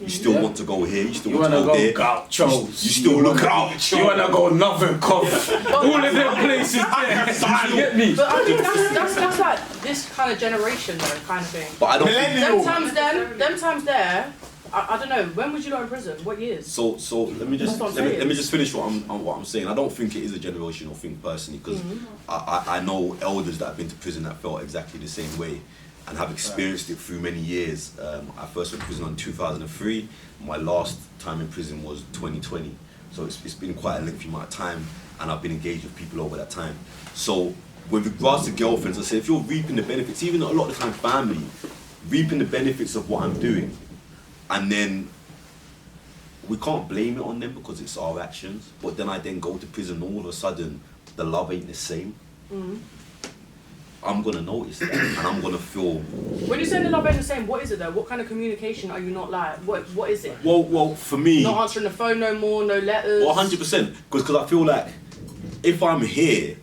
You still want to go here. You still want to go there. Gauchos. You still look out. You wanna go Northern Coast. All of them places there. You get me? But I think that's like this kind of generation though, kind of thing. But I don't think them times there. I don't know. When was you not in prison? What years? So let me just finish what I'm saying. I don't think it is a generational thing personally, because I know elders that have been to prison that felt exactly the same way and have experienced it through many years. I first went to prison in 2003. My last time in prison was 2020. So it's been quite a lengthy amount of time, and I've been engaged with people over that time. So with regards to girlfriends, I say if you're reaping the benefits, even a lot of the time family, reaping the benefits of what I'm doing, and then we can't blame it on them because it's our actions, but then I then go to prison, all of a sudden the love ain't the same. I'm gonna notice that, and I'm gonna feel. When you say the love ain't the same, what is it though? What kind of communication are you not like? What is it? Well, for me, not answering the phone no more, no letters. 100%, because I feel like if I'm here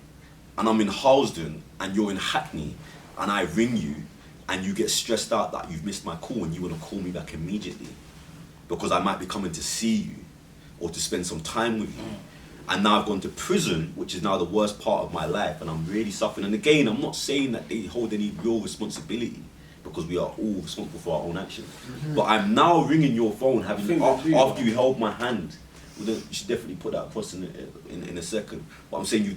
and I'm in Harlesden and you're in Hackney and I ring you and you get stressed out that you've missed my call and you want to call me back immediately because I might be coming to see you or to spend some time with you. And now I've gone to prison, which is now the worst part of my life, and I'm really suffering. And again, I'm not saying that they hold any real responsibility, because we are all responsible for our own actions. But I'm now ringing your phone, after you held my hand. You should definitely put that across in a second. But I'm saying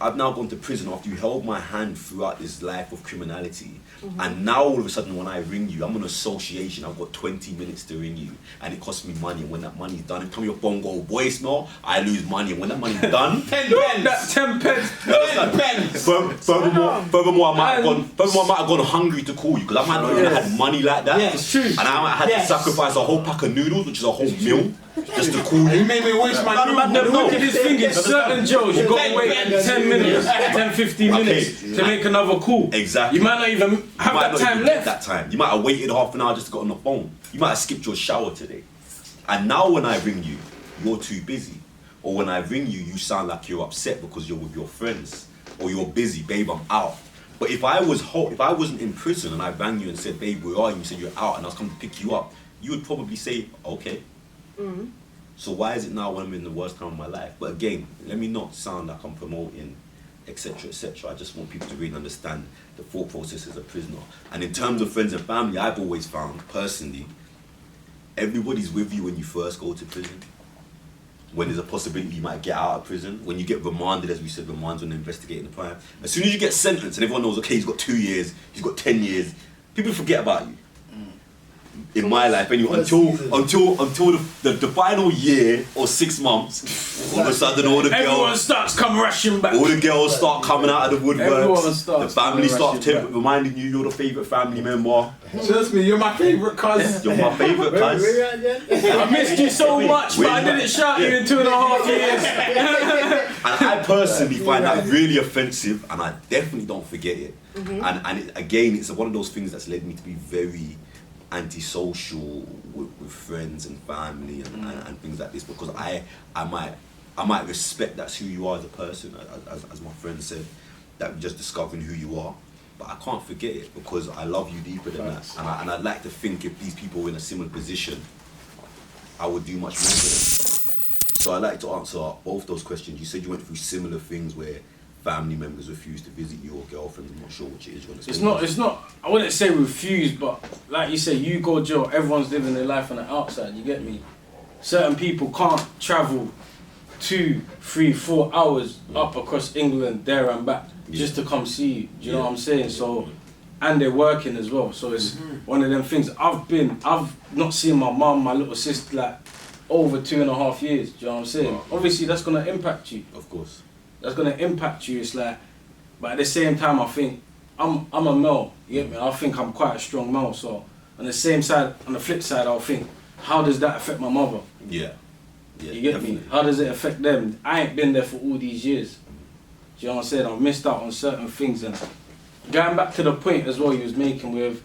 I've now gone to prison after you held my hand throughout this life of criminality. And now all of a sudden when I ring you, I'm on association, I've got 20 minutes to ring you, and it costs me money, and when that money's done, every time your phone go voicemail, I lose money, and when that money's done... 10 pence! 10 pence! 10 pence! Furthermore, I might have gone hungry to call you, because I might not even have had money like that. Yeah, it's true. And I might have had to sacrifice a whole pack of noodles, which is a whole meal, just to call you. You made me waste my noodles. Look at this thing, in certain jails, you got to wait 10 minutes, 10, 15 minutes to make another call. Exactly. You might not even have that time left. That time. You might have waited half an hour just to get on the phone. You might have skipped your shower today. And now when I ring you, you're too busy. Or when I ring you, you sound like you're upset because you're with your friends. Or you're busy, babe, I'm out. But if I wasn't in prison and I rang you and said, babe, where are you? You said you're out and I was coming to pick you up, you would probably say, okay. So why is it now when I'm in the worst time of my life? But again, let me not sound like I'm promoting, etc., etc. I just want people to really understand the thought process as a prisoner. And in terms of friends and family, I've always found, personally, everybody's with you when you first go to prison. When there's a possibility you might get out of prison. When you get remanded, as we said, remanded when they're investigating the crime. As soon as you get sentenced and everyone knows, okay, he's got 2 years, he's got 10 years, people forget about you. In my life, anyway, until the final year or 6 months, all of a sudden all the girls... Everyone starts come rushing back. All the girls start coming out of the woodworks. The family starts reminding you you're the favourite family member. Trust me, you're my favourite cousin. You're my favourite cousin. I missed you so much, but I didn't shout you in 2.5 years. And I personally find that really offensive, and I definitely don't forget it. And again, it's one of those things that's led me to be very antisocial with friends and family and things like this, because I might respect that's who you are as a person, as my friend said, that we're just discovering who you are. But I can't forget it because I love you deeper than that. And I'd like to think if these people were in a similar position, I would do much more for them. So I'd like to answer both those questions. You said you went through similar things where family members refused to visit you or girlfriends. I'm not sure which it is. It's not, I wouldn't say refused, but like you say, you go Joe, everyone's living their life on the outside, you get me? Certain people can't travel 2, 3, 4 hours up across England, there and back, just to come see you. Do you know what I'm saying? So, and they're working as well. So it's one of them things. I've not seen my mum, my little sister, like over 2.5 years. Do you know what I'm saying? Obviously, that's gonna impact you. Of course. That's gonna impact you. It's like, but at the same time, I think I'm a male. You get me? I think I'm quite a strong male. So on the same side, on the flip side, I'll think, how does that affect my mother? Yeah. You get me? How does it affect them? I ain't been there for all these years. Do you know what I'm saying? I've missed out on certain things. And going back to the point as well you was making with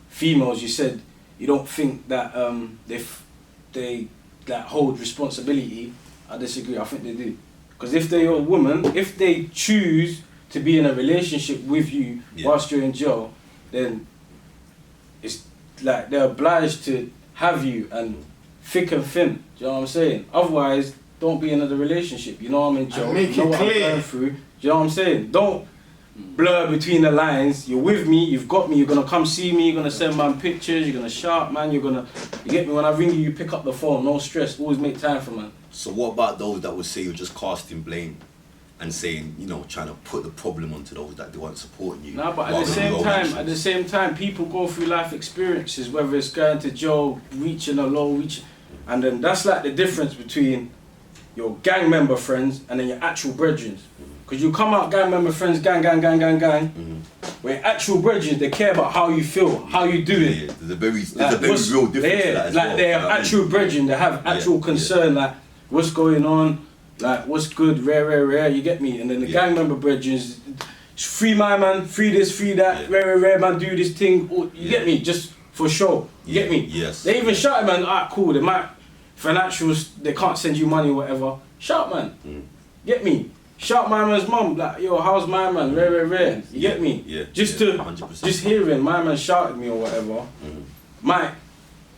females, you said you don't think that they like hold responsibility. I disagree. I think they do. Because if they're a woman, if they choose to be in a relationship with you whilst you're in jail, then it's like they're obliged to have you and thick and thin. Do you know what I'm saying? Otherwise, don't be in a relationship. You know I'm in jail. Make you know it what clear. I'm going through. Do you know what I'm saying? Don't blur between the lines. You're with me. You've got me. You're gonna come see me. You're gonna send man pictures. You're gonna shout, man. You get me? When I ring you, you pick up the phone. No stress. Always make time for man. So what about those that would say you're just casting blame and saying, you know, trying to put the problem onto those that they weren't supporting you? No, but at the same time, people go through life experiences, whether it's going to jail, reaching a low, and then that's like the difference between your gang member friends and then your actual brethren. Because you come out gang member friends, gang, where actual brethren, they care about how you feel, how you doing. Yeah, there's a very real difference to that as well. They're actual brethren, they have actual concern, like what's going on, like what's good, rare, you get me? And then the gang member brethren, free my man, free this, free that, rare man, do this thing, you get me? Just for sure, you get me? Yes. They even shout, man, alright, cool, they might, financials, they can't send you money or whatever, shout, man, get me? Shout my man's mum, like, yo, how's my man, rare, you get me? Yeah. Just 100%. just hearing my man shouting me or whatever, might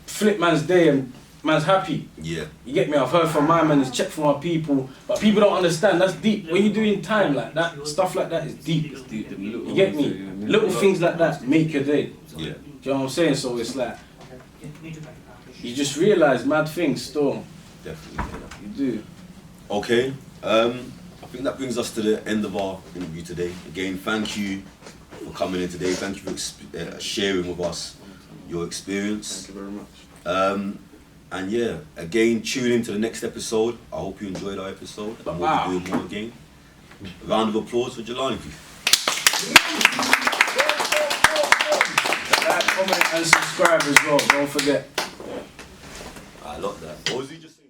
flip man's day and man's happy. Yeah. You get me? I've heard from my man, he's checked for my people, but people don't understand, that's deep. When you're doing time like that, stuff like that is deep. You get me? Little things like that make your day. Yeah. Do you know what I'm saying? So it's like, you just realise mad things still. Definitely. You do. Okay. I think that brings us to the end of our interview today. Again, thank you for coming in today. Thank you for sharing with us your experience. Thank you very much. And yeah, again, tune in to the next episode. I hope you enjoyed our episode. And we'll be doing more again. Round of applause for Jahlani, please. Like, comment and subscribe as well, don't forget. I love that. What was he just saying?